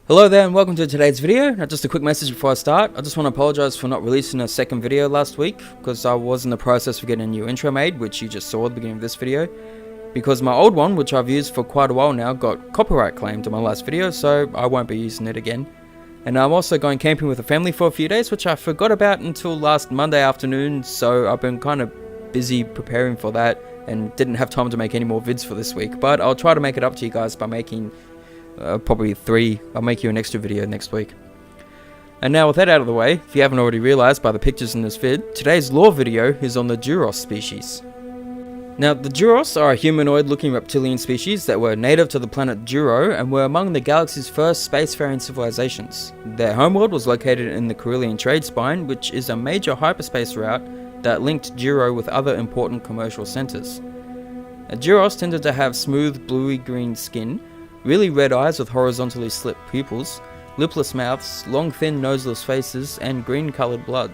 Hello there and welcome to today's video. Now just a quick message before I start. I just want to apologize for not releasing a second video last week because I was in the process of getting a new intro made, which you just saw at the beginning of this video. Because my old one, which I've used for quite a while now, got copyright claimed in my last video, so I won't be using it again. And I'm also going camping with a family for a few days, which I forgot about until last Monday afternoon, so I've been kind of busy preparing for that and didn't have time to make any more vids for this week. But I'll try to make it up to you guys by making probably 3. I'll make you an extra video next week. And now with that out of the way, if you haven't already realized by the pictures in this vid, today's lore video is on the Duros species. Now the Duros are a humanoid looking reptilian species that were native to the planet Duro and were among the galaxy's first spacefaring civilizations. Their homeworld was located in the Carillion trade spine, which is a major hyperspace route that linked Duro with other important commercial centers. Duros tended to have smooth bluey green skin, really red eyes with horizontally slit pupils, lipless mouths, long thin noseless faces, and green coloured blood.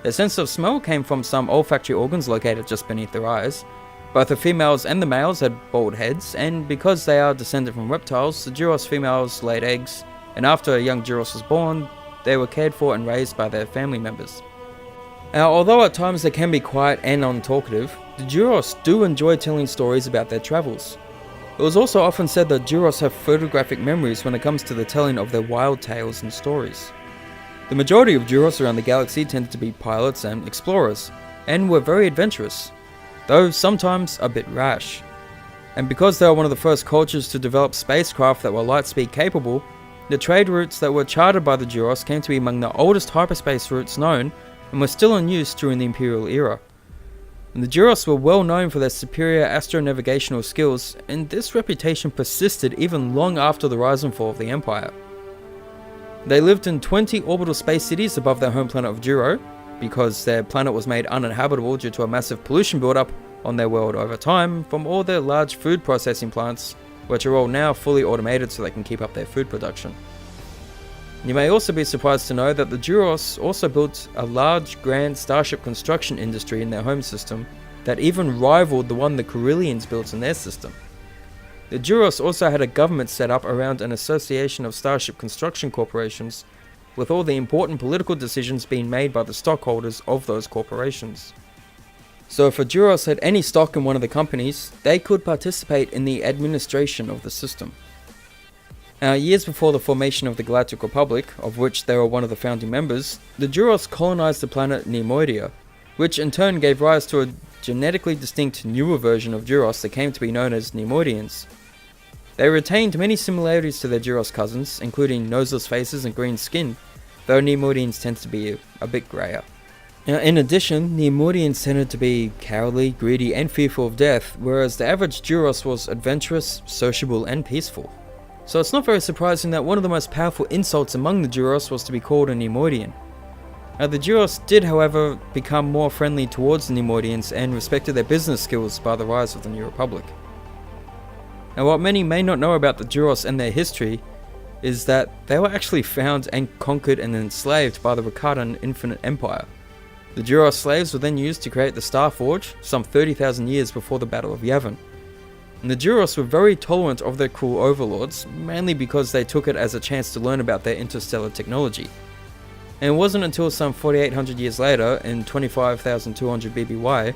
Their sense of smell came from some olfactory organs located just beneath their eyes. Both the females and the males had bald heads, and because they are descended from reptiles, the Duros females laid eggs, and after a young Duros was born, they were cared for and raised by their family members. Now, although at times they can be quiet and untalkative, the Duros do enjoy telling stories about their travels. It was also often said that Duros have photographic memories when it comes to the telling of their wild tales and stories. The majority of Duros around the galaxy tended to be pilots and explorers, and were very adventurous, though sometimes a bit rash. And because they were one of the first cultures to develop spacecraft that were lightspeed capable, the trade routes that were charted by the Duros came to be among the oldest hyperspace routes known, and were still in use during the Imperial era. And the Duros were well known for their superior astronavigational skills, and this reputation persisted even long after the rise and fall of the Empire. They lived in 20 orbital space cities above their home planet of Duro, because their planet was made uninhabitable due to a massive pollution buildup on their world over time from all their large food processing plants, which are all now fully automated so they can keep up their food production. You may also be surprised to know that the Duros also built a large grand starship construction industry in their home system that even rivaled the one the Carillions built in their system. The Duros also had a government set up around an association of starship construction corporations, with all the important political decisions being made by the stockholders of those corporations. So if a Duros had any stock in one of the companies, they could participate in the administration of the system. Now, years before the formation of the Galactic Republic, of which they were one of the founding members, the Duros colonized the planet Neimoidia, which in turn gave rise to a genetically distinct newer version of Duros that came to be known as Neimoidians. They retained many similarities to their Duros cousins, including noseless faces and green skin, though Neimoidians tend to be a bit greyer. Now, in addition, Neimoidians tended to be cowardly, greedy, and fearful of death, whereas the average Duros was adventurous, sociable, and peaceful. So it's not very surprising that one of the most powerful insults among the Duros was to be called a Neimoidian. Now the Duros did, however, become more friendly towards the Neimoidians and respected their business skills by the rise of the New Republic. Now what many may not know about the Duros and their history is that they were actually found and conquered and enslaved by the Rakatan Infinite Empire. The Duros slaves were then used to create the Star Forge some 30,000 years before the Battle of Yavin. And the Duros were very tolerant of their cruel overlords, mainly because they took it as a chance to learn about their interstellar technology. And it wasn't until some 4,800 years later, in 25,200 BBY,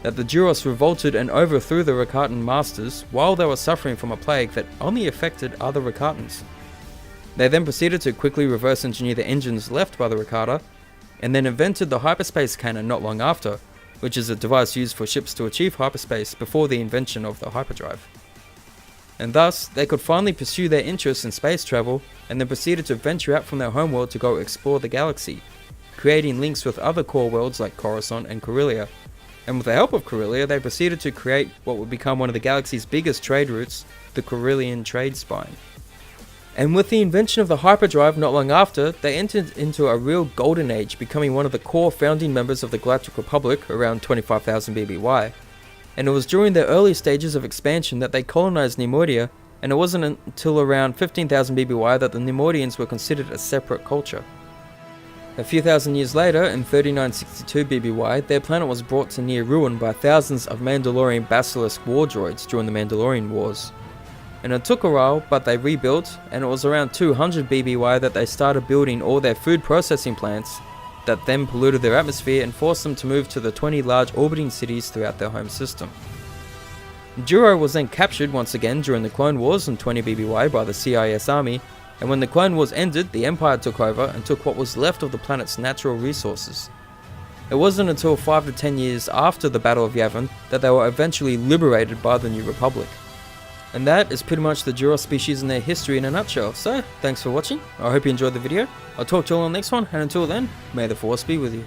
that the Duros revolted and overthrew the Rakatan masters while they were suffering from a plague that only affected other Rakatans. They then proceeded to quickly reverse engineer the engines left by the Rakata, and then invented the hyperspace cannon not long after, which is a device used for ships to achieve hyperspace before the invention of the hyperdrive. And thus, they could finally pursue their interests in space travel, and then proceeded to venture out from their homeworld to go explore the galaxy, creating links with other core worlds like Coruscant and Carillia. And with the help of Carillia, they proceeded to create what would become one of the galaxy's biggest trade routes, the Carillion trade spine. And with the invention of the hyperdrive not long after, they entered into a real golden age, becoming one of the core founding members of the Galactic Republic around 25,000 BBY. And it was during their early stages of expansion that they colonized Neimoidia, and it wasn't until around 15,000 BBY that the Neimoidians were considered a separate culture. A few thousand years later, in 3962 BBY, their planet was brought to near ruin by thousands of Mandalorian basilisk war droids during the Mandalorian Wars. And it took a while, but they rebuilt, and it was around 200 BBY that they started building all their food processing plants that then polluted their atmosphere and forced them to move to the 20 large orbiting cities throughout their home system. Duros was then captured once again during the Clone Wars in 20 BBY by the CIS army, and when the Clone Wars ended, the Empire took over and took what was left of the planet's natural resources. It wasn't until 5 to 10 years after the Battle of Yavin that they were eventually liberated by the New Republic. And that is pretty much the Duros species and their history in a nutshell. So, thanks for watching, I hope you enjoyed the video, I'll talk to you all on the next one, and until then, may the Force be with you.